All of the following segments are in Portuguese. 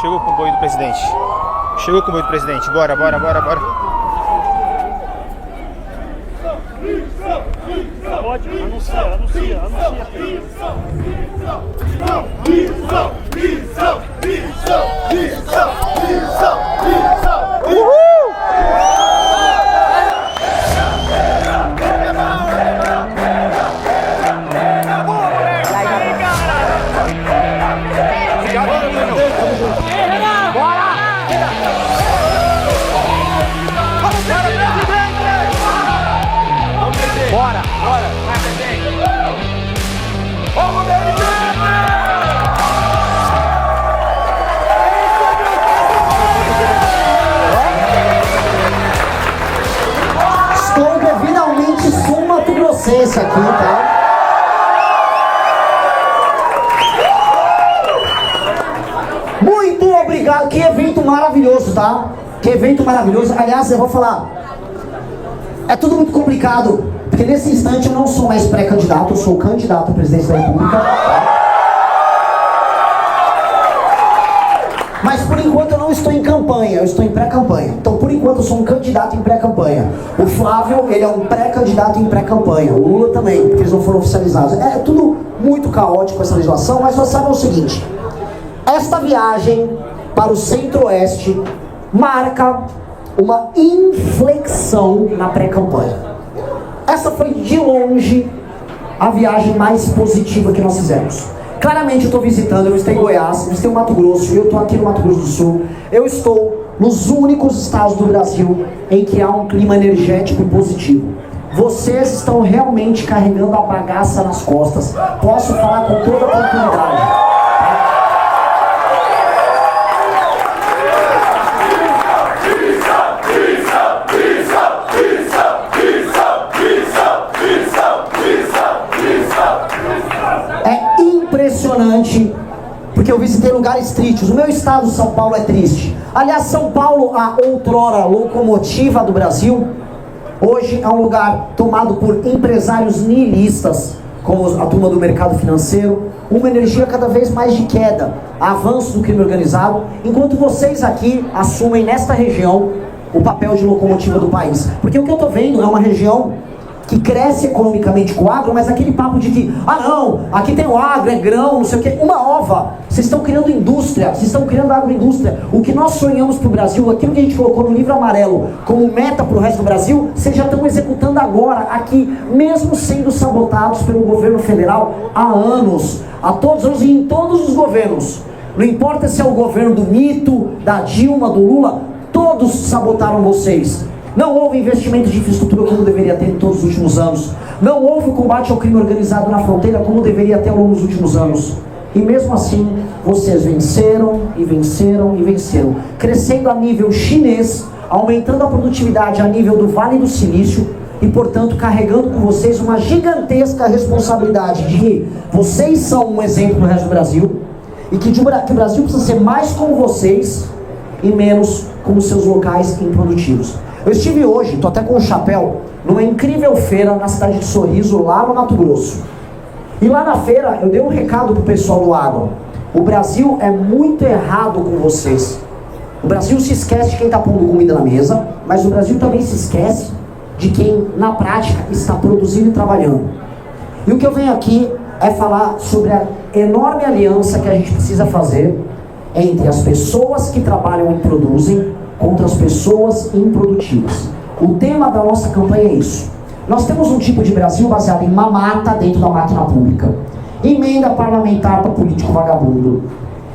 Chegou o comboio do presidente. Chegou o comboio do presidente. Bora, bora, bora, bora. Pode, anuncia. Uhul! Bora! Vai, presidente! Vamos, Estou devidamente sul-mato-grossense aqui, tá? Muito obrigado, que evento maravilhoso, tá? Que evento maravilhoso. Aliás, eu vou falar, é tudo muito complicado, porque nesse instante eu não sou mais pré-candidato, eu sou candidato à presidência da República. Mas por enquanto eu não estou em campanha, eu estou em pré-campanha. Então por enquanto eu sou um candidato em pré-campanha. O Flávio, ele é um pré-candidato em pré-campanha. O Lula também, porque eles não foram oficializados. É tudo muito caótico essa legislação, mas você sabe o seguinte: esta viagem para o Centro-Oeste marca uma inflexão na pré-campanha. Essa foi de longe a viagem mais positiva que nós fizemos. Claramente eu estou visitando, eu estou em Goiás, eu estou em Mato Grosso, eu estou aqui no Mato Grosso do Sul, eu estou nos únicos estados do Brasil em que há um clima energético positivo. Vocês estão realmente carregando a bagaça nas costas, posso falar com toda a tranquilidade. Impressionante, porque eu visitei lugares tristes. O meu estado, São Paulo, é triste. Aliás, São Paulo, a outrora locomotiva do Brasil, hoje é um lugar tomado por empresários nihilistas, como a turma do mercado financeiro, uma energia cada vez mais de queda, avanço do crime organizado, enquanto vocês aqui assumem nesta região o papel de locomotiva do país. Porque o que eu estou vendo é uma região que cresce economicamente com o agro, mas aquele papo de que, não, aqui tem o agro, é grão, não sei o que, uma ova. Vocês estão criando indústria, vocês estão criando agroindústria. O que nós sonhamos para o Brasil, aquilo que a gente colocou no livro amarelo como meta para o resto do Brasil, vocês já estão executando agora, aqui, mesmo sendo sabotados pelo governo federal há anos, há todos os anos e em todos os governos. Não importa se é o governo do mito, da Dilma, do Lula, todos sabotaram vocês. Não houve investimento de infraestrutura como deveria ter em todos os últimos anos. Não houve o combate ao crime organizado na fronteira como deveria ter ao longo dos últimos anos. E mesmo assim, vocês venceram e venceram e venceram. Crescendo a nível chinês, aumentando a produtividade a nível do Vale do Silício e, portanto, carregando com vocês uma gigantesca responsabilidade de que vocês são um exemplo no resto do Brasil e que o Brasil precisa ser mais como vocês e menos como seus locais improdutivos. Eu estive hoje, estou até com um chapéu, numa incrível feira na cidade de Sorriso, lá no Mato Grosso. E lá na feira eu dei um recado pro pessoal do agro. O Brasil é muito errado com vocês. O Brasil se esquece de quem está pondo comida na mesa, mas o Brasil também se esquece de quem, na prática, está produzindo e trabalhando. E o que eu venho aqui é falar sobre a enorme aliança que a gente precisa fazer entre as pessoas que trabalham e produzem contra as pessoas improdutivas. O tema da nossa campanha é isso. Nós temos um tipo de Brasil baseado em mamata dentro da máquina pública, emenda parlamentar para político vagabundo,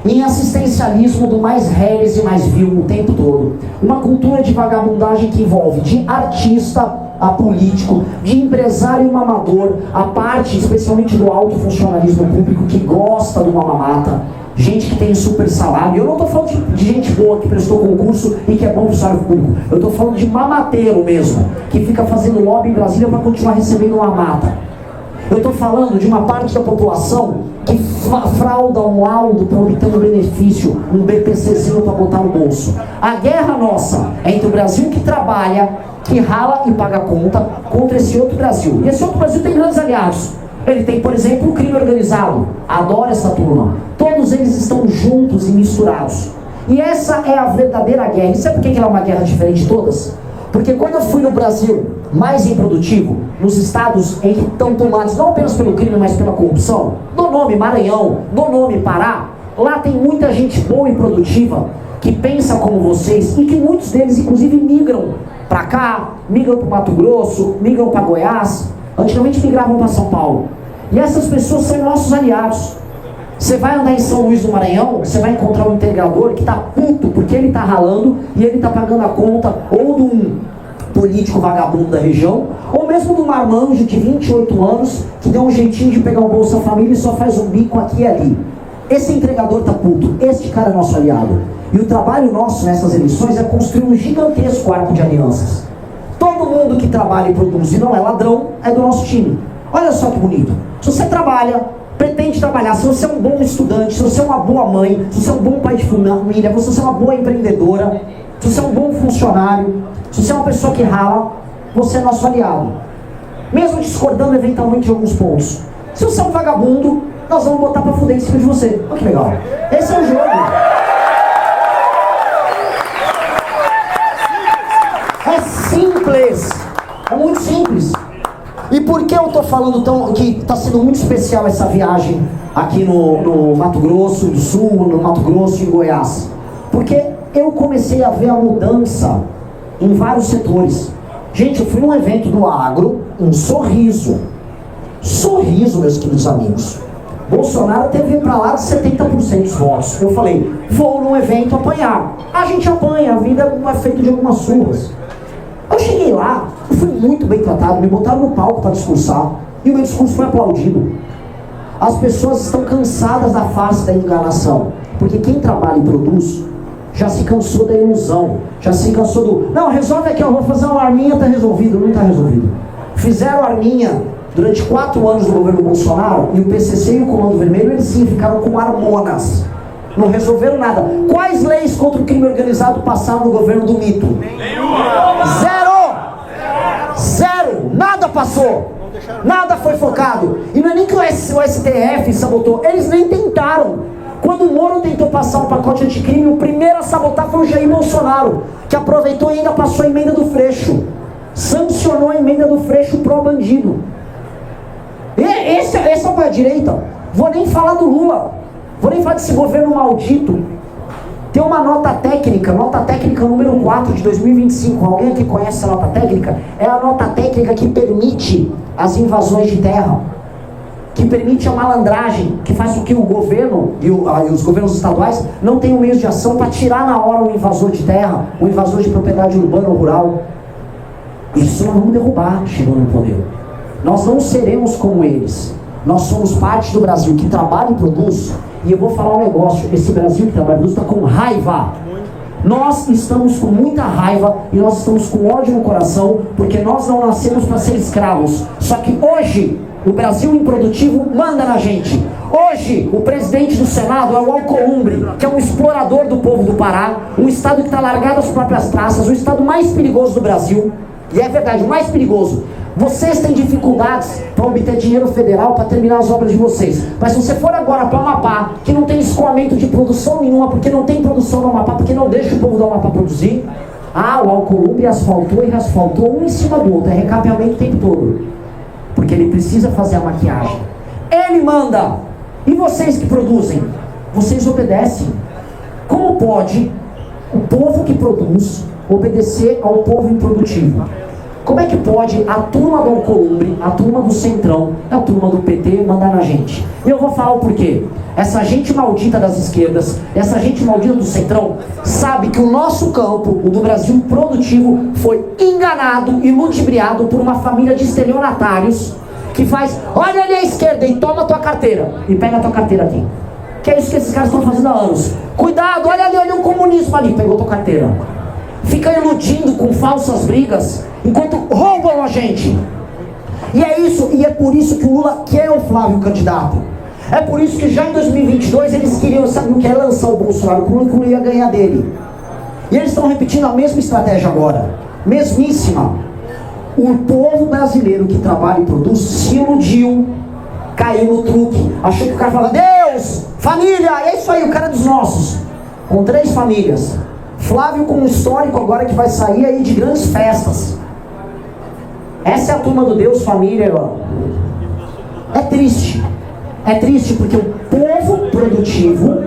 em assistencialismo do mais reles e mais vil o tempo todo, uma cultura de vagabundagem que envolve de artista a político, de empresário mamador, a parte especialmente do alto funcionalismo público que gosta de uma mamata, gente que tem super salário. Eu não estou falando de gente boa que prestou concurso e que é bom funcionário público. Eu estou falando de mamateiro mesmo, que fica fazendo lobby em Brasília para continuar recebendo uma mata. Eu estou falando de uma parte da população que frauda um laudo para obter um benefício, um BPCzinho para botar no bolso. A guerra nossa é entre o Brasil que trabalha, que rala e paga conta, contra esse outro Brasil. E esse outro Brasil tem grandes aliados. Ele tem, por exemplo, o crime organizado. Adora essa turma. Todos eles estão juntos e misturados. E essa é a verdadeira guerra. E sabe por que ela é uma guerra diferente de todas? Porque quando eu fui no Brasil mais improdutivo, nos estados em que estão tomados não apenas pelo crime, mas pela corrupção, do nome Maranhão, do nome Pará, lá tem muita gente boa e produtiva que pensa como vocês e que muitos deles inclusive migram para cá, migram para o Mato Grosso, migram para Goiás, antigamente migravam para São Paulo. E essas pessoas são nossos aliados. Você vai andar em São Luís do Maranhão, você vai encontrar um integrador que está puto porque ele está ralando e ele está pagando a conta ou de um político vagabundo da região, ou mesmo de um marmanjo de 28 anos que deu um jeitinho de pegar o Bolsa Família e só faz um bico aqui e ali. Esse entregador está puto, este cara é nosso aliado. E o trabalho nosso nessas eleições é construir um gigantesco arco de alianças. Todo mundo que trabalha e produz e não é ladrão é do nosso time. Olha só que bonito. Se você trabalha, pretende trabalhar, se você é um bom estudante, se você é uma boa mãe, se você é um bom pai de família, se você é uma boa empreendedora, se você é um bom funcionário, se você é uma pessoa que rala, você é nosso aliado. Mesmo discordando eventualmente de alguns pontos. Se você é um vagabundo, nós vamos botar pra fuder em cima de você. Olha que legal. Esse é o jogo. É simples. É muito simples. E por que eu tô falando que tá sendo muito especial essa viagem aqui no Mato Grosso do Sul, no Mato Grosso e em Goiás? Porque eu comecei a ver a mudança em vários setores. Gente, eu fui num evento do agro, um Sorriso. Sorriso, meus queridos amigos. Bolsonaro teve pra lá de 70% dos votos. Eu falei, vou num evento apanhar. A gente apanha, a vida não é feita de algumas surras. Eu cheguei lá, eu fui muito bem tratado, me botaram no palco para discursar, e o meu discurso foi aplaudido. As pessoas estão cansadas da face da enganação, porque quem trabalha e produz já se cansou da ilusão, já se cansou do, não, resolve aqui, eu vou fazer uma arminha, tá resolvido. Não tá resolvido. Fizeram arminha durante 4 anos do governo Bolsonaro, e o PCC e o Comando Vermelho, eles sim ficaram com harmonas. Não resolveram nada. Quais leis contra o crime organizado passaram no governo do mito? Nenhuma! Zero! Nada passou! Nada foi focado. E não é nem que o STF sabotou, eles nem tentaram. Quando o Moro tentou passar um pacote anticrime, o primeiro a sabotar foi o Jair Bolsonaro, que aproveitou e ainda passou a emenda do Freixo. Sancionou a emenda do Freixo pró-bandido. Esse é a direita. Vou nem falar do Lula. Vou nem falar desse governo maldito. Tem uma nota técnica número 4 de 2025. Alguém que conhece essa nota técnica? É a nota técnica que permite as invasões de terra, que permite a malandragem, que faz com que o governo e os governos estaduais não tenham meios de ação para tirar na hora um invasor de terra, um invasor de propriedade urbana ou rural. Isso nós vamos derrubar chegando no poder. Nós não seremos como eles. Nós somos parte do Brasil que trabalha e produz. E eu vou falar um negócio, esse Brasil que trabalha e produz está com raiva. Nós estamos com muita raiva e nós estamos com ódio no coração, porque nós não nascemos para ser escravos. Só que hoje, o Brasil improdutivo manda na gente. Hoje, o presidente do Senado é o Alcolumbre, que é um explorador do povo do Pará, um estado que está largado às próprias traças, o estado mais perigoso do Brasil. E é verdade, o mais perigoso. Vocês têm dificuldades para obter dinheiro federal para terminar as obras de vocês. Mas se você for agora para o Amapá, que não tem escoamento de produção nenhuma, porque não tem produção no Amapá, porque não deixa o povo do Amapá produzir, o Alcolumbre asfaltou e reasfaltou um em cima do outro, é recapeamento o tempo todo. Porque ele precisa fazer a maquiagem. Ele manda. E vocês que produzem? Vocês obedecem. Como pode o povo que produz obedecer ao povo improdutivo? Como é que pode a turma do Alcolumbre, a turma do Centrão, a turma do PT mandar na gente? E eu vou falar o porquê. Essa gente maldita das esquerdas, essa gente maldita do Centrão, sabe que o nosso campo, o do Brasil produtivo, foi enganado e ludibriado por uma família de estelionatários que faz, olha ali à esquerda e toma tua carteira. E pega a tua carteira aqui. Que é isso que esses caras estão fazendo há anos. Cuidado, olha ali, olha o comunismo ali, pegou tua carteira. Fica iludindo com falsas brigas, enquanto roubam a gente. E é isso, e é por isso que o Lula quer o Flávio candidato. É por isso que já em 2022 eles queriam, sabe o que é, lançar o Bolsonaro, que o Lula ia ganhar dele. E eles estão repetindo a mesma estratégia agora, mesmíssima. O povo brasileiro que trabalha e produz se iludiu, caiu no truque, achou que o cara falava, Deus, família, é isso aí, o cara é dos nossos. com 3 famílias. Flávio com um histórico agora que vai sair aí de grandes festas. Essa é a turma do Deus Família. É triste porque o povo produtivo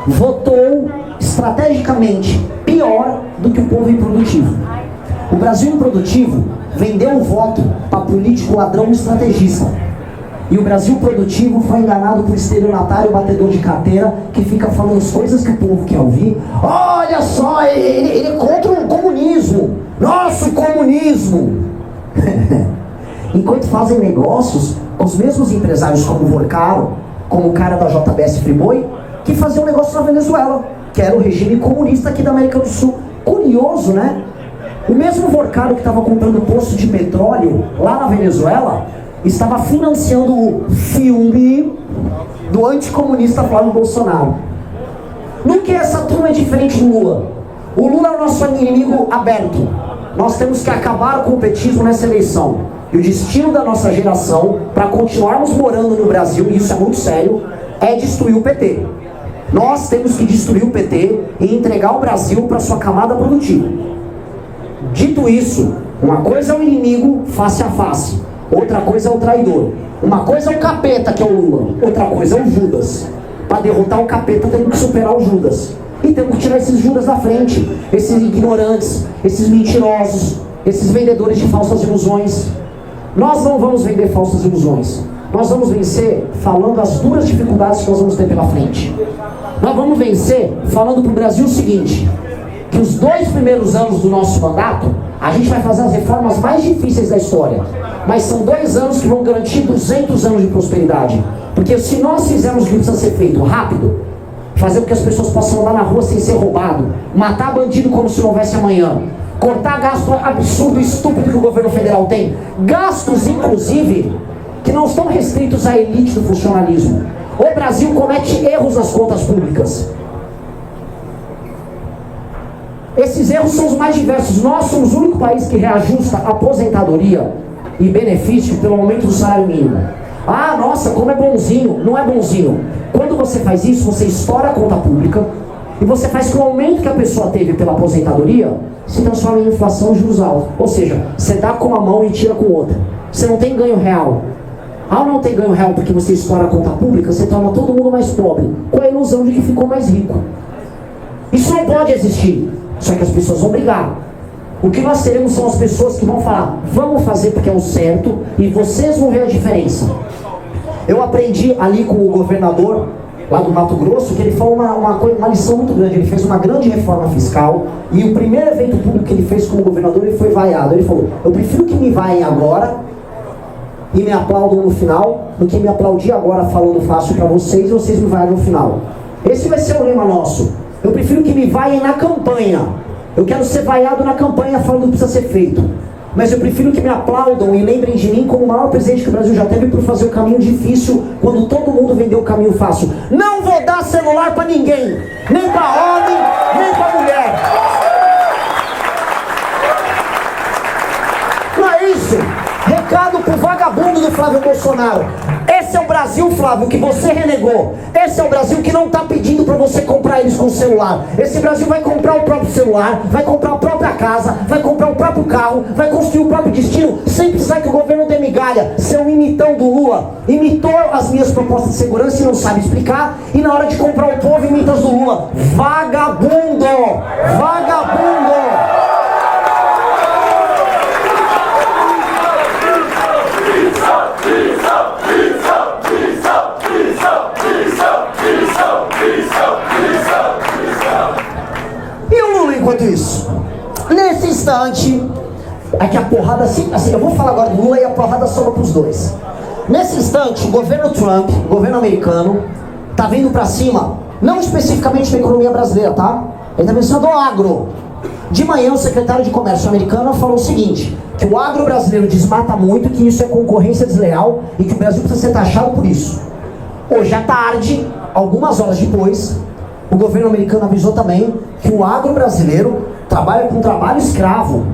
votou estrategicamente pior do que o povo improdutivo. O Brasil improdutivo vendeu o voto para político ladrão estrategista. E o Brasil produtivo foi enganado por estelionatário batedor de carteira que fica falando as coisas que o povo quer ouvir. Olha só, ele é contra o comunismo. Nosso comunismo. Enquanto fazem negócios com os mesmos empresários como o Vorcaro, como o cara da JBS Friboi, que faziam negócio na Venezuela, que era o regime comunista aqui da América do Sul. Curioso, né? O mesmo Vorcaro que estava comprando poço de petróleo lá na Venezuela estava financiando o filme do anticomunista Flávio Bolsonaro. No que essa turma é diferente do Lula? O Lula é o nosso inimigo aberto. Nós temos que acabar com o petismo nessa eleição. E o destino da nossa geração, para continuarmos morando no Brasil, e isso é muito sério, é destruir o PT. Nós temos que destruir o PT e entregar o Brasil para sua camada produtiva. Dito isso, uma coisa é o inimigo face a face, outra coisa é o traidor. Uma coisa é o capeta, que é o Lula, outra coisa é o Judas. Para derrotar o capeta temos que superar o Judas. E temos que tirar esses Judas da frente, esses ignorantes, esses mentirosos, esses vendedores de falsas ilusões. Nós não vamos vender falsas ilusões. Nós vamos vencer falando as duras dificuldades que nós vamos ter pela frente. Nós vamos vencer falando para o Brasil o seguinte: que os 2 primeiros anos do nosso mandato, a gente vai fazer as reformas mais difíceis da história. Mas são 2 anos que vão garantir 200 anos de prosperidade. Porque se nós fizermos o que precisa ser feito rápido, fazer com que as pessoas possam andar na rua sem ser roubado, matar bandido como se não houvesse amanhã, cortar gasto absurdo e estúpido que o governo federal tem, gastos inclusive que não estão restritos à elite do funcionalismo. O Brasil comete erros nas contas públicas. Esses erros são os mais diversos. Nós somos o único país que reajusta aposentadoria e benefício pelo aumento do salário mínimo. Ah, nossa, como é bonzinho. Não é bonzinho. Quando você faz isso, você estoura a conta pública e você faz que o aumento que a pessoa teve pela aposentadoria se transforma em inflação e juros altos. Ou seja, você dá com uma mão e tira com outra. Você não tem ganho real. Ao não ter ganho real porque você estoura a conta pública, você torna todo mundo mais pobre, com a ilusão de que ficou mais rico. Isso não pode existir. Só que as pessoas vão brigar. O que nós teremos são as pessoas que vão falar: vamos fazer porque é o certo, e vocês vão ver a diferença. Eu aprendi ali com o governador lá do Mato Grosso, que ele falou uma lição muito grande. Ele fez uma grande reforma fiscal, e o primeiro evento público que ele fez como governador, ele foi vaiado. Ele falou: eu prefiro que me vaiem agora e me aplaudam no final, do que me aplaudir agora falando fácil para vocês e vocês me vaiam no final. Esse vai ser o lema nosso. Eu prefiro que me vaiem na campanha. Eu quero ser vaiado na campanha falando o que precisa ser feito. Mas eu prefiro que me aplaudam e lembrem de mim como o maior presidente que o Brasil já teve por fazer o caminho difícil quando todo mundo vendeu o caminho fácil. Não vou dar celular para ninguém, nem para homem, nem para mulher. Não é isso? Recado pro vagabundo do Flávio Bolsonaro. Esse é o Brasil, Flávio, que você renegou. Esse é o Brasil que não está pedindo para você comprar eles com celular. Esse Brasil vai comprar o próprio celular, vai comprar a própria casa, vai comprar o próprio carro, vai construir o próprio destino, sem precisar que o governo dê migalha. Ser um imitão do Lula. Imitou as minhas propostas de segurança e não sabe explicar. E na hora de comprar o povo, imita as do Lula. Vagabundo! Vagabundo! E o Lula enquanto isso? Nesse instante, é que a porrada assim, eu vou falar agora do Lula e a porrada sobra para os dois. Nesse instante, o governo Trump, o governo americano, tá vindo para cima, não especificamente da economia brasileira, tá? Ele tá pensando no agro. De manhã, o secretário de Comércio americano falou o seguinte: que o agro brasileiro desmata muito, que isso é concorrência desleal e que o Brasil precisa ser taxado por isso. Hoje à tarde, algumas horas depois, o governo americano avisou também que o agro brasileiro trabalha com trabalho escravo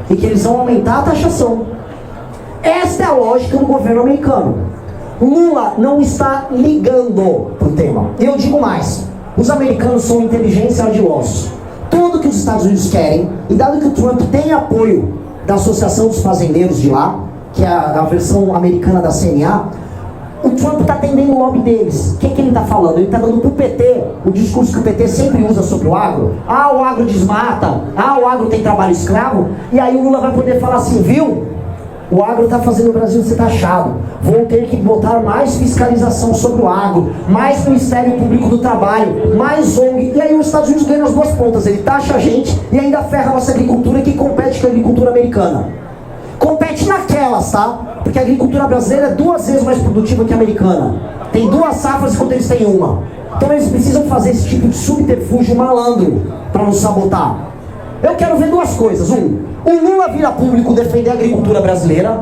e que eles vão aumentar a taxação. Esta é a lógica do governo americano. Lula não está ligando pro tema. Eu digo mais: Os americanos são inteligentes e ardilosos. Tudo que os Estados Unidos querem, e dado que o Trump tem apoio da Associação dos Fazendeiros de lá, que é a versão americana da CNA, o Trump está atendendo o lobby deles. O que ele está falando? Ele está dando para o PT o discurso que o PT sempre usa sobre o agro. Ah, o agro desmata. Ah, o agro tem trabalho escravo. E aí o Lula vai poder falar assim, viu? O agro está fazendo o Brasil ser taxado. Vão ter que botar mais fiscalização sobre o agro, mais Ministério Público do Trabalho, mais ONG. E aí os Estados Unidos ganham as duas pontas. Ele taxa a gente e ainda ferra a nossa agricultura, que compete com a agricultura americana. Compete naquelas, tá? Porque a agricultura brasileira é 2 vezes mais produtiva que a americana. Tem 2 safras enquanto eles têm uma. Então eles precisam fazer esse tipo de subterfúgio malandro para nos sabotar. Eu quero ver 2 coisas. O Lula vir a público defender a agricultura brasileira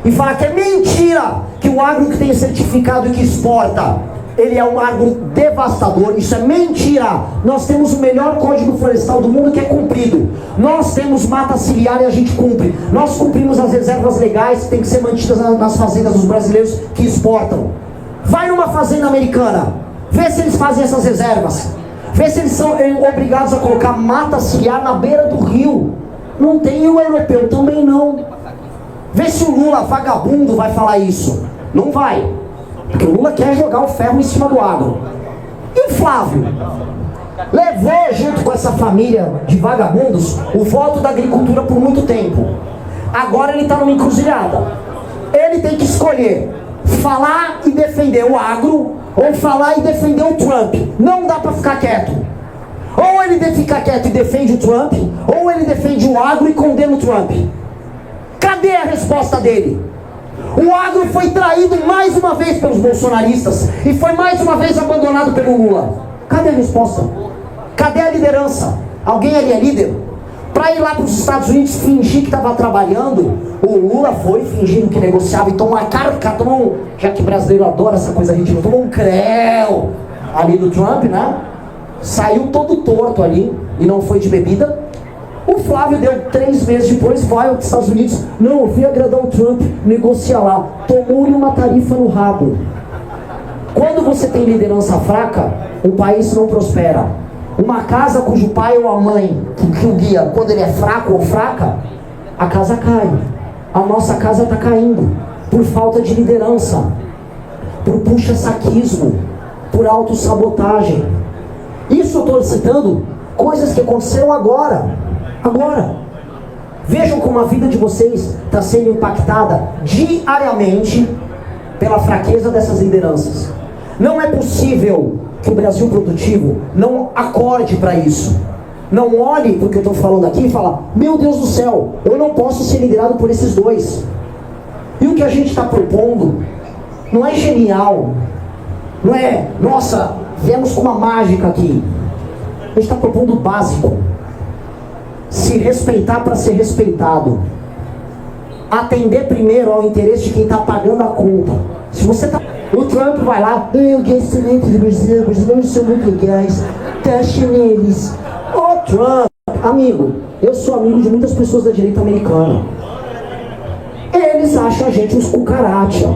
e falar que é mentira que o agro que tem certificado e que exporta, ele é um agro devastador. Isso é mentira. Nós temos o melhor código florestal do mundo, que é cumprido. Nós temos mata ciliar e a gente cumpre. Nós cumprimos as reservas legais que tem que ser mantidas nas fazendas dos brasileiros que exportam. Vai numa fazenda americana, vê se eles fazem essas reservas. Vê se eles são obrigados a colocar mata ciliar na beira do rio. Não tem, e o europeu também não. Vê se o Lula, vagabundo, vai falar isso. Não vai. Porque o Lula quer jogar o ferro em cima do agro. E o Flávio? Levou junto com essa família de vagabundos o voto da agricultura por muito tempo. Agora ele está numa encruzilhada. Ele tem que escolher falar e defender o agro ou falar e defender o Trump. Não dá para ficar quieto. Ou ele fica quieto e defende o Trump, ou ele defende o agro e condena o Trump. Cadê a resposta dele? O agro foi traído mais uma vez pelos bolsonaristas e foi mais uma vez abandonado pelo Lula. Cadê a resposta? Cadê a liderança? Alguém ali é líder? Para ir lá para os Estados Unidos fingir que estava trabalhando, o Lula foi fingindo que negociava e tomou uma carca, já que brasileiro adora essa coisa ridícula, tomou um creu ali do Trump, né? Saiu todo torto ali e não foi de bebida. O Flávio deu 3 meses depois, vai aos Estados Unidos. Não, eu fui agradar o Trump, negociar lá. Tomou-lhe uma tarifa no rabo. Quando você tem liderança fraca, o país não prospera. Uma casa cujo pai ou a mãe, que o guia, quando ele é fraco ou fraca, a casa cai. A nossa casa está caindo por falta de liderança, por puxa-saquismo, por autossabotagem. Isso eu estou citando coisas que aconteceram agora. Vejam como a vida de vocês está sendo impactada diariamente pela fraqueza dessas lideranças. Não é possível que o Brasil produtivo não acorde para isso. Não olhe para o que eu estou falando aqui e fala, meu Deus do céu, eu não posso ser liderado por esses 2. E o que a gente está propondo não é genial. Não é, nossa, viemos com uma mágica aqui. A gente está propondo o básico. Se respeitar para ser respeitado. Atender primeiro ao interesse de quem está pagando a conta. Se você tá... O Trump vai lá, eu gosto muito do Brasil, os brasileiros são muito legais, taxa neles. Ô Trump, amigo, eu sou amigo de muitas pessoas da direita americana. Eles acham a gente uns cucaracha.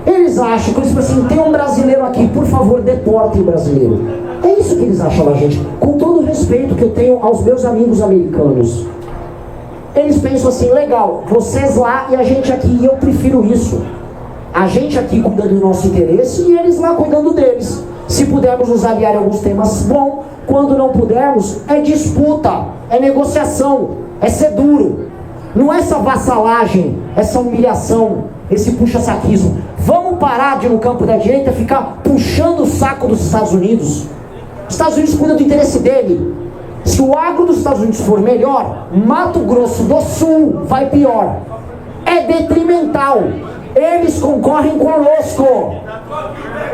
Eles acham que eles falam assim, tem um brasileiro aqui, por favor, deportem o brasileiro. É isso que eles acham da gente, com todo o respeito que eu tenho aos meus amigos americanos. Eles pensam assim, legal, vocês lá e a gente aqui, e eu prefiro isso. A gente aqui cuidando do nosso interesse e eles lá cuidando deles. Se pudermos nos aliar em alguns temas, bom. Quando não pudermos, é disputa, é negociação, é ser duro. Não é essa vassalagem, essa humilhação, esse puxa-saquismo. Vamos parar de, no campo da direita, ficar puxando o saco dos Estados Unidos. Os Estados Unidos cuidam do interesse dele. Se o agro dos Estados Unidos for melhor, Mato Grosso do Sul vai pior. É detrimental. Eles concorrem conosco.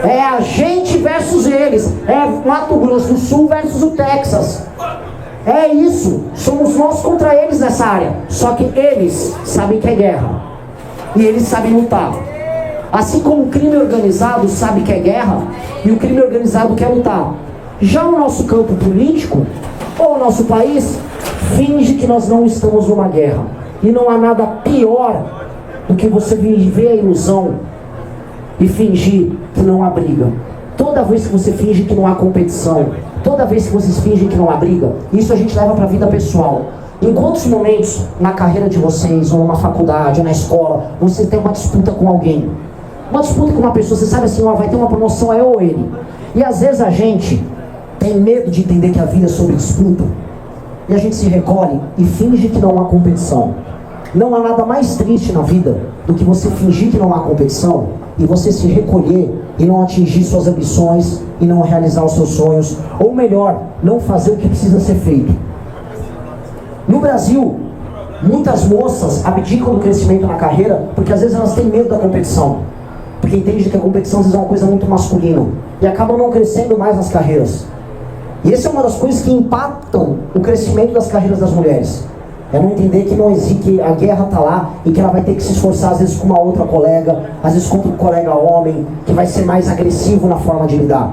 É a gente versus eles. É Mato Grosso do Sul versus o Texas. É isso. Somos nós contra eles nessa área. Só que eles sabem que é guerra. E eles sabem lutar. Assim como o crime organizado sabe que é guerra, e o crime organizado quer lutar. Já o nosso campo político, ou o nosso país, finge que nós não estamos numa guerra. E não há nada pior do que você viver a ilusão e fingir que não há briga. toda vez que você finge que não há competição, toda vez que vocês fingem que não há briga, isso a gente leva para a vida pessoal. Em quantos momentos na carreira de vocês, ou na faculdade, ou na escola, você tem uma disputa com alguém? Uma disputa com uma pessoa, você sabe assim, ó, vai ter uma promoção, é eu ou ele. E às vezes a gente tem medo de entender que a vida é sobre disputa. E a gente se recolhe e finge que não há competição. Não há nada mais triste na vida do que você fingir que não há competição e você se recolher e não atingir suas ambições e não realizar os seus sonhos, ou melhor, não fazer o que precisa ser feito. No Brasil, muitas moças abdicam do crescimento na carreira porque às vezes elas têm medo da competição, porque entendem que a competição às vezes é uma coisa muito masculina e acabam não crescendo mais nas carreiras. E essa é uma das coisas que impactam o crescimento das carreiras das mulheres. É não entender que não existe, que a guerra está lá e que ela vai ter que se esforçar às vezes com uma outra colega, às vezes contra um colega homem, que vai ser mais agressivo na forma de lidar.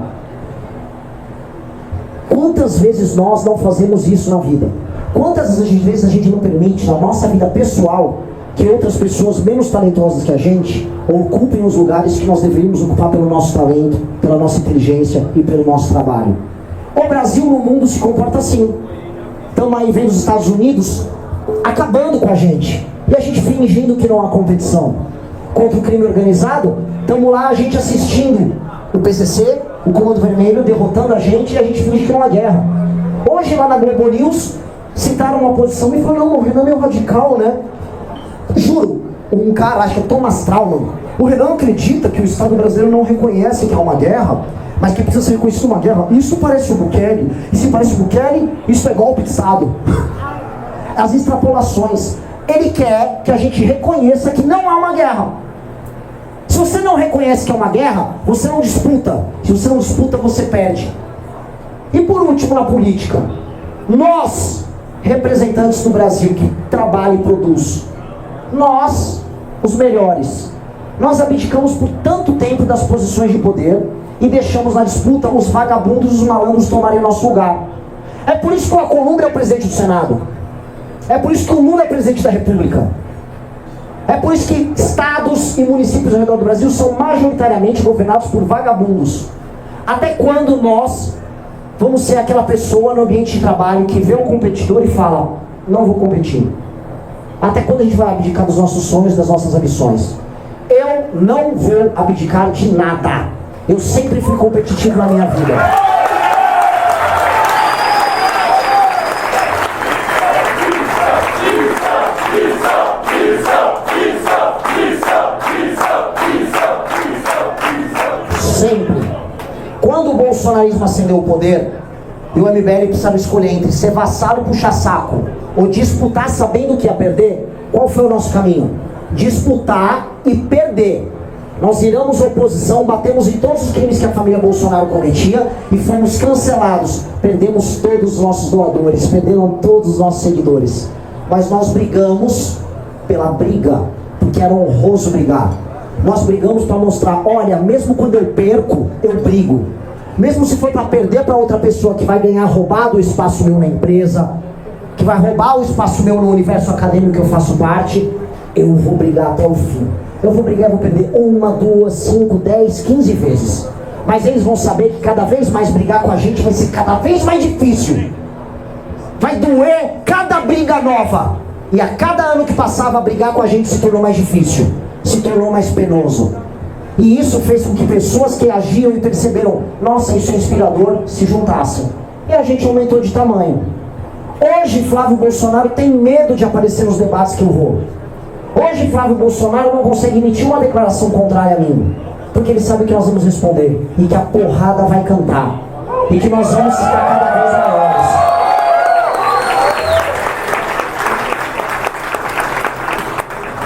Quantas vezes nós não fazemos isso na vida? Quantas vezes a gente não permite na nossa vida pessoal que outras pessoas menos talentosas que a gente ocupem os lugares que nós deveríamos ocupar pelo nosso talento, pela nossa inteligência e pelo nosso trabalho? O Brasil no mundo se comporta assim. Estamos aí vendo os Estados Unidos acabando com a gente. E a gente fingindo que não há competição. Contra o crime organizado, estamos lá a gente assistindo o PCC, o Comando Vermelho, derrotando a gente e a gente finge que não há guerra. Hoje lá na Globo News, citaram uma posição e falaram, não, o Renan é meio radical, né? Juro, um cara, acho que é Thomas Trauman, o Renan acredita que o Estado brasileiro não reconhece que há uma guerra, mas que precisa ser reconhecido uma guerra. Isso parece o Bukele, e se parece o Bukele, isso é golpe de Estado. As extrapolações. Ele quer que a gente reconheça que não há uma guerra. Se você não reconhece que é uma guerra, você não disputa. Se você não disputa, você perde. E por último, na política, nós, representantes do Brasil que trabalha e produz, nós, os melhores, nós abdicamos por tanto tempo das posições de poder e deixamos na disputa os vagabundos e os malandros tomarem nosso lugar. É por isso que o Alcolumbre é o presidente do Senado. É por isso que o Lula é presidente da República. É por isso que estados e municípios ao redor do Brasil são majoritariamente governados por vagabundos. Até quando nós vamos ser aquela pessoa no ambiente de trabalho que vê um competidor e fala, não vou competir? Até quando a gente vai abdicar dos nossos sonhos, das nossas ambições? Eu não vou abdicar de nada. Eu sempre fui competitivo na minha vida. Sempre. Quando o bolsonarismo ascendeu o poder, e o MBL precisava escolher entre ser vassalo e puxar saco, ou disputar sabendo que ia perder, qual foi o nosso caminho? Disputar e perder. Nós viramos oposição, batemos em todos os crimes que a família Bolsonaro cometia e fomos cancelados. Perdemos todos os nossos doadores, perderam todos os nossos seguidores. Mas nós brigamos pela briga, porque era honroso brigar. Nós brigamos para mostrar, olha, mesmo quando eu perco, eu brigo. Mesmo se for para perder para outra pessoa que vai ganhar roubado o espaço meu na empresa, que vai roubar o espaço meu no universo acadêmico que eu faço parte, eu vou brigar até o fim. Eu vou brigar, eu vou perder 1, 2, 5, 10, 15 vezes. Mas eles vão saber que cada vez mais brigar com a gente vai ser cada vez mais difícil. Vai doer cada briga nova. E a cada ano que passava, brigar com a gente se tornou mais difícil, se tornou mais penoso. E isso fez com que pessoas que agiam e perceberam, nossa, isso é inspirador, se juntassem. E a gente aumentou de tamanho. Hoje Flávio Bolsonaro tem medo de aparecer nos debates que eu vou. Hoje Flávio Bolsonaro não consegue emitir uma declaração contrária a mim, porque ele sabe que nós vamos responder e que a porrada vai cantar e que nós vamos ficar cada vez maiores.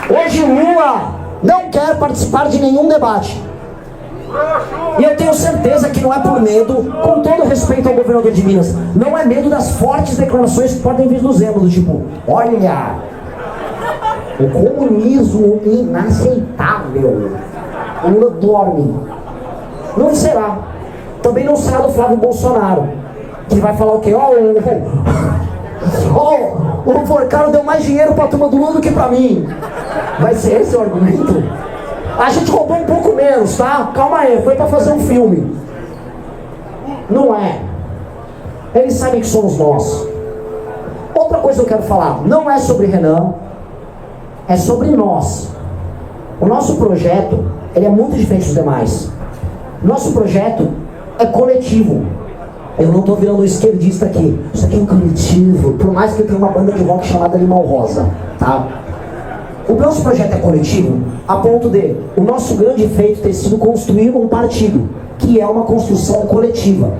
Hoje Lula não quer participar de nenhum debate. E eu tenho certeza que não é por medo, com todo respeito ao governador de Minas, não é medo das fortes declarações que podem vir do Zema, do tipo, olha, o comunismo inaceitável, o Lula dorme. Não será. Também não será do Flávio Bolsonaro, que vai falar o quê? O Forcaro deu mais dinheiro pra turma do Lula do que pra mim. Vai ser esse o argumento? A gente roubou um pouco menos, tá? Calma aí, foi pra fazer um filme. Não é. Eles sabem que somos nós. Outra coisa que eu quero falar, não é sobre Renan, é sobre nós. O nosso projeto, ele é muito diferente dos demais. Nosso projeto é coletivo. Eu não estou virando um esquerdista aqui. Isso aqui é um coletivo. Por mais que eu tenha uma banda de rock chamada Limão Rosa, tá? O nosso projeto é coletivo a ponto de o nosso grande feito ter sido construir um partido, que é uma construção coletiva,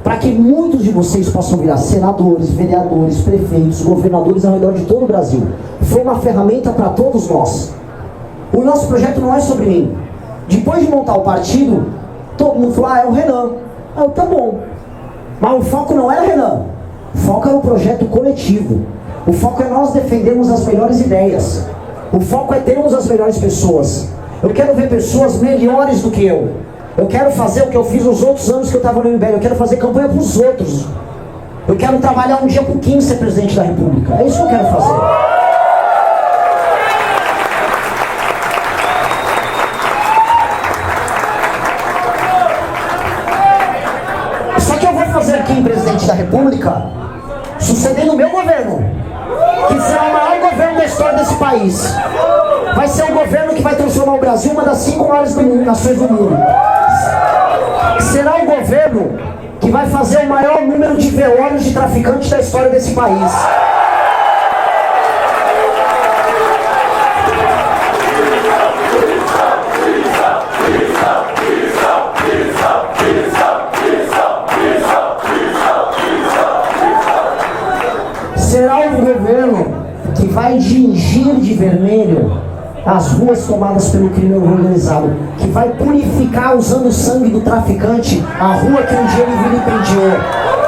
para que muitos de vocês possam virar senadores, vereadores, prefeitos, governadores ao redor de todo o Brasil. Foi uma ferramenta para todos nós. O nosso projeto não é sobre mim. Depois de montar o partido, todo mundo falou, é o Renan. Tá bom. Mas o foco não era Renan. O foco era o projeto coletivo. O foco é nós defendermos as melhores ideias. O foco é termos as melhores pessoas. Eu quero ver pessoas melhores do que eu. Eu quero fazer o que eu fiz nos outros anos que eu estava no MBL. Eu quero fazer campanha para os outros. Eu quero trabalhar um dia com quem ser presidente da República. É isso que eu quero fazer. Só que eu vou fazer aqui em presidente da República sucedendo o meu governo, que será o maior governo da história desse país. Vai ser um governo que vai transformar o Brasil em uma das 5 maiores nações do mundo. Será um governo que vai fazer o maior número de velórios de traficantes da história desse país. Será um governo que vai tingir de vermelho as ruas tomadas pelo crime organizado, que vai purificar usando o sangue do traficante a rua que um dia ele vilipendiou.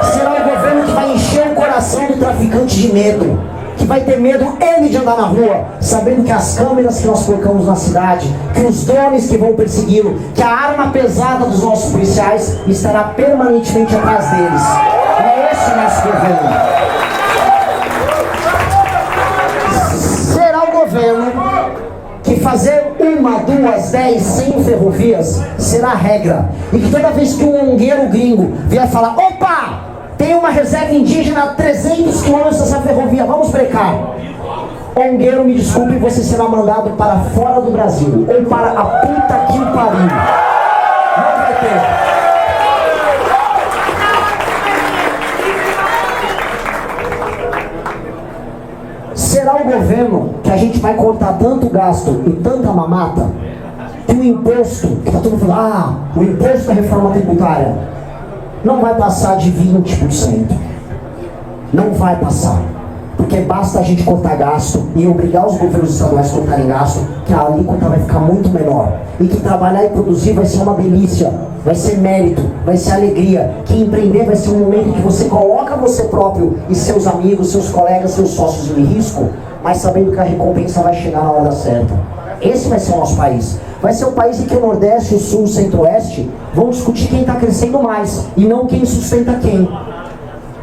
Será um governo que vai encher o coração do traficante de medo, que vai ter medo ele de andar na rua, sabendo que as câmeras que nós colocamos na cidade, que os drones que vão persegui-lo, que a arma pesada dos nossos policiais estará permanentemente atrás deles. É esse o nosso governo. Será um governo que fazer 1, 2, 10, 100 ferrovias será a regra. E que toda vez que um ongueiro gringo vier falar, opa, tem uma reserva indígena a 300 quilômetros dessa ferrovia, vamos brecar. Ongueiro, me desculpe, você será mandado para fora do Brasil, ou para a puta que o pariu. Não vai ter. Será um governo que a gente vai cortar tanto gasto e tanta mamata que o imposto, que está todo mundo falando, o imposto da reforma tributária não vai passar de 20%. Não vai passar. Porque basta a gente cortar gasto e obrigar os governos estaduais a cortarem gasto, que a alíquota vai ficar muito menor. E que trabalhar e produzir vai ser uma delícia, vai ser mérito, vai ser alegria. Que empreender vai ser um momento que você coloca você próprio e seus amigos, seus colegas, seus sócios em risco, mas sabendo que a recompensa vai chegar na hora certa. Esse vai ser o nosso país. Vai ser o país em que o Nordeste, o Sul, o Centro-Oeste vão discutir quem está crescendo mais e não quem sustenta quem.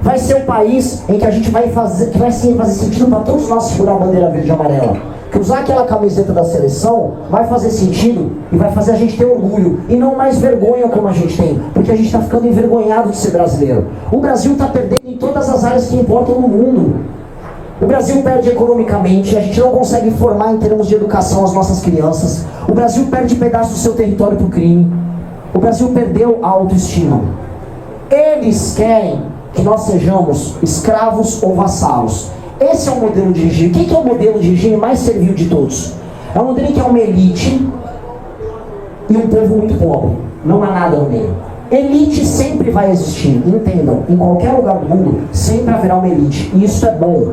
Vai ser o país em que a gente vai fazer, que vai sim fazer sentido para todos nós segurar a bandeira verde e amarela. Que usar aquela camiseta da seleção vai fazer sentido e vai fazer a gente ter orgulho e não mais vergonha como a gente tem, porque a gente está ficando envergonhado de ser brasileiro. O Brasil está perdendo em todas as áreas que importam no mundo. O Brasil perde economicamente, a gente não consegue formar em termos de educação as nossas crianças. O Brasil perde pedaços do seu território para o crime. O Brasil perdeu a autoestima. Eles querem que nós sejamos escravos ou vassalos. Esse é o modelo de regime. Quem que é o modelo de regime mais servil de todos? É um modelo que é uma elite e um povo muito pobre. Não há nada no meio. Elite sempre vai existir, entendam. Em qualquer lugar do mundo sempre haverá uma elite. E isso é bom.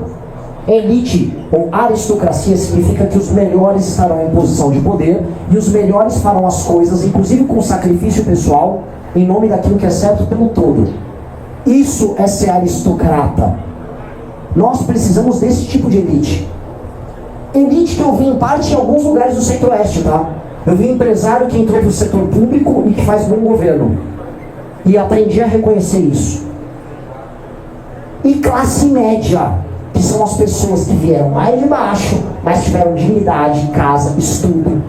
Elite ou aristocracia significa que os melhores estarão em posição de poder e os melhores farão as coisas, inclusive com sacrifício pessoal, em nome daquilo que é certo pelo todo. Isso é ser aristocrata. Nós precisamos desse tipo de elite. Elite que eu vi em parte em alguns lugares do Centro-Oeste, tá? Eu vi empresário que entrou pro setor público e que faz bom governo. E aprendi a reconhecer isso. E classe média, que são as pessoas que vieram mais de baixo, mas tiveram dignidade, casa, estudo,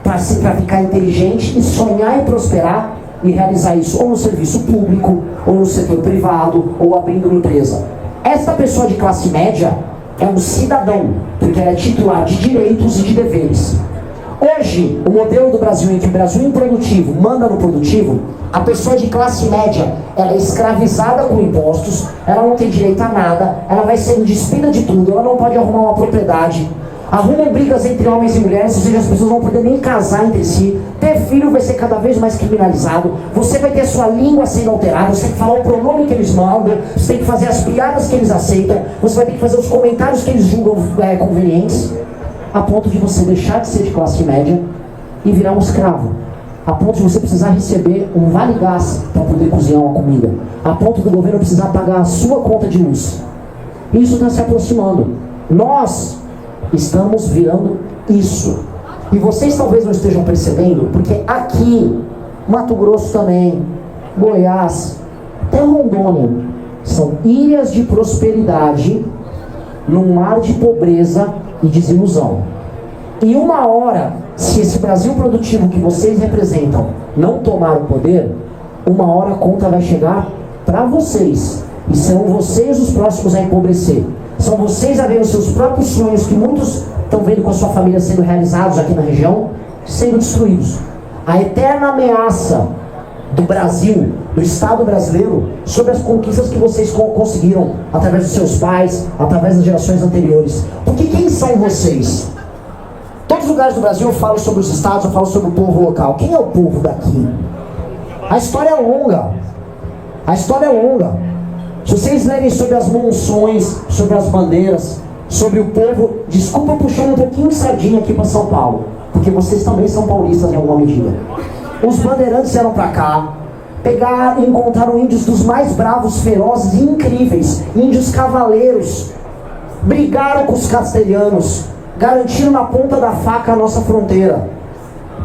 para ficar inteligente e sonhar e prosperar e realizar isso ou no serviço público, ou no setor privado, ou abrindo uma empresa. Esta pessoa de classe média é um cidadão, porque ela é titular de direitos e de deveres. Hoje, o modelo do Brasil em que o Brasil improdutivo manda no produtivo, a pessoa de classe média, ela é escravizada com impostos, ela não tem direito a nada, ela vai sendo despida de tudo, ela não pode arrumar uma propriedade, arrumam brigas entre homens e mulheres, ou seja, as pessoas não vão poder nem casar entre si, ter filho vai ser cada vez mais criminalizado, você vai ter a sua língua sendo alterada, você tem que falar o pronome que eles mandam, você tem que fazer as piadas que eles aceitam, você vai ter que fazer os comentários que eles julgam convenientes, a ponto de você deixar de ser de classe média e virar um escravo, a ponto de você precisar receber um vale-gás para poder cozinhar uma comida, a ponto do governo precisar pagar a sua conta de luz. Isso está se aproximando. Nós estamos virando isso. E vocês talvez não estejam percebendo, porque aqui, Mato Grosso também, Goiás, até Rondônia, são ilhas de prosperidade num mar de pobreza e desilusão. E uma hora, se esse Brasil produtivo que vocês representam não tomar o poder, uma hora a conta vai chegar para vocês. E serão vocês os próximos a empobrecer. São vocês a ver os seus próprios sonhos, que muitos estão vendo com a sua família sendo realizados aqui na região, sendo destruídos. A eterna ameaça do Brasil, do Estado brasileiro, sobre as conquistas que vocês conseguiram através dos seus pais, através das gerações anteriores. Porque quem são vocês? Todos os lugares do Brasil eu falo sobre os estados, eu falo sobre o povo local. Quem é o povo daqui? A história é longa. A história é longa. Se vocês lerem sobre as monções, sobre as bandeiras, sobre o povo, desculpa puxar um pouquinho de sardinha aqui para São Paulo, porque vocês também são paulistas em alguma medida. Os bandeirantes vieram para cá, pegaram e encontraram índios dos mais bravos, ferozes e incríveis, índios cavaleiros, brigaram com os castelhanos, garantiram na ponta da faca a nossa fronteira.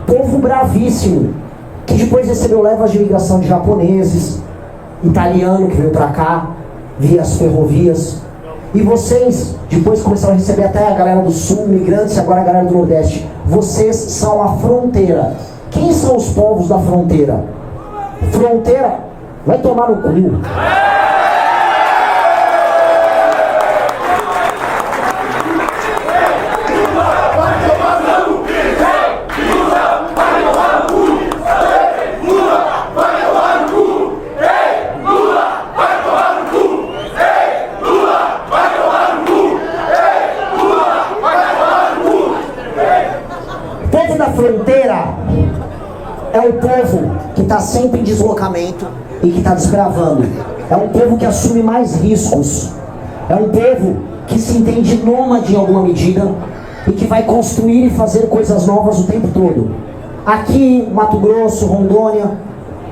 Povo bravíssimo, que depois recebeu levas de imigração de japoneses, italiano que veio para cá, via as ferrovias. E vocês, depois começaram a receber até a galera do sul, migrantes, e agora a galera do nordeste. Vocês são a fronteira. Quem são os povos da fronteira? Fronteira vai tomar no cu. Fronteira é o povo que está sempre em deslocamento e que está desbravando. É um povo que assume mais riscos. É um povo que se entende nômade em alguma medida e que vai construir e fazer coisas novas o tempo todo. Aqui, Mato Grosso, Rondônia,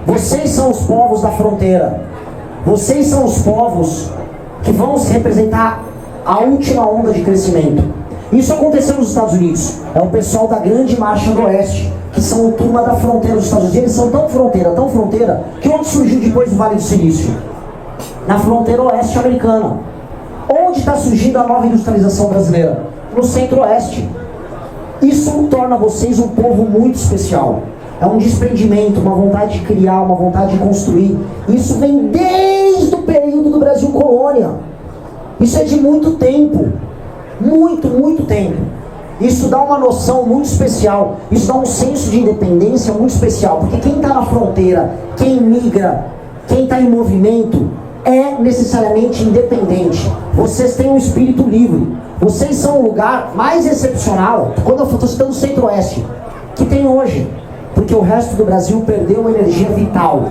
vocês são os povos da fronteira. Vocês são os povos que vão se representar a última onda de crescimento. Isso aconteceu nos Estados Unidos. É o pessoal da Grande Marcha do Oeste, que são o turma da fronteira dos Estados Unidos. Eles são tão fronteira, que onde surgiu depois do Vale do Silício? Na fronteira oeste americana. Onde está surgindo a nova industrialização brasileira? No centro-oeste. Isso torna vocês um povo muito especial. É um desprendimento, uma vontade de criar, uma vontade de construir. Isso vem desde o período do Brasil colônia. Isso é de muito tempo. Muito tempo. Isso dá uma noção muito especial. Isso dá um senso de independência muito especial. Porque quem está na fronteira, quem migra, quem está em movimento, é necessariamente independente. Vocês têm um espírito livre. Vocês são o lugar mais excepcional, quando eu estou citando o Centro-Oeste, que tem hoje. Porque o resto do Brasil perdeu uma energia vital.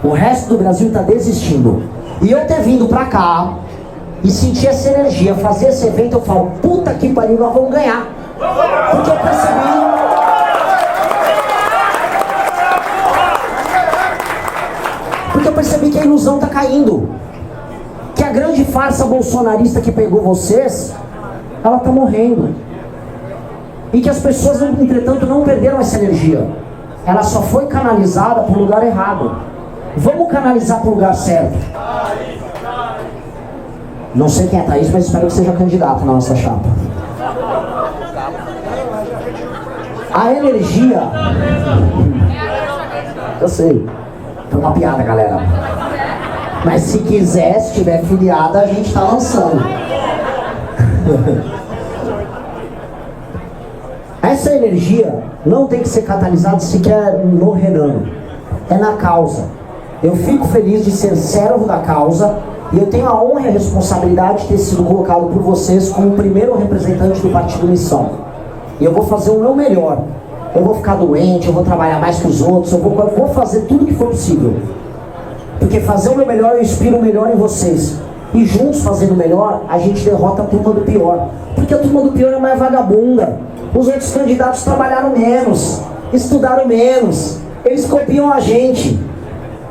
O resto do Brasil está desistindo. E eu ter vindo para cá e sentir essa energia, fazer esse evento, eu falo, puta que pariu, nós vamos ganhar. Porque eu percebi que a ilusão está caindo. Que a grande farsa bolsonarista que pegou vocês, ela está morrendo. E que as pessoas, entretanto, não perderam essa energia. Ela só foi canalizada para o lugar errado. Vamos canalizar para o lugar certo. Não sei quem é Thaís, mas espero que seja candidato na nossa chapa. A energia... Eu sei. Foi uma piada, galera. Mas se quiser, se tiver filiada, a gente tá lançando. Essa energia não tem que ser catalisada sequer no Renan. É na causa. Eu fico feliz de ser servo da causa e eu tenho a honra e a responsabilidade de ter sido colocado por vocês como o primeiro representante do Partido Missão. E eu vou fazer o meu melhor. Eu vou ficar doente, eu vou trabalhar mais que os outros, eu vou fazer tudo que for possível. Porque fazer o meu melhor, eu inspiro o melhor em vocês. E juntos fazendo o melhor, a gente derrota a turma do pior. Porque a turma do pior é mais vagabunda. Os outros candidatos trabalharam menos, estudaram menos, eles copiam a gente.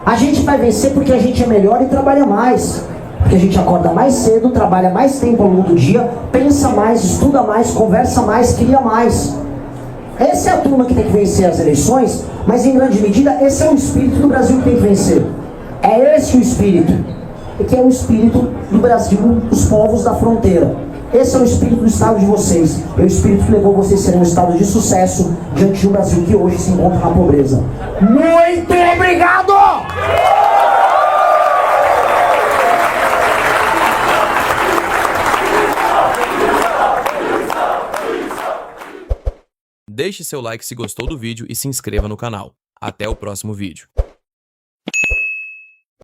A gente vai vencer porque a gente é melhor e trabalha mais. Porque a gente acorda mais cedo, trabalha mais tempo ao longo do dia, pensa mais, estuda mais, conversa mais, cria mais. Essa é a turma que tem que vencer as eleições, mas em grande medida esse é o espírito do Brasil que tem que vencer. É esse o espírito, que é o espírito do Brasil, dos povos da fronteira. Esse é o espírito do estado de vocês. É o espírito que levou vocês a serem um estado de sucesso diante de um Brasil que hoje se encontra na pobreza. Muito obrigado! Deixe seu like se gostou do vídeo e se inscreva no canal. Até o próximo vídeo.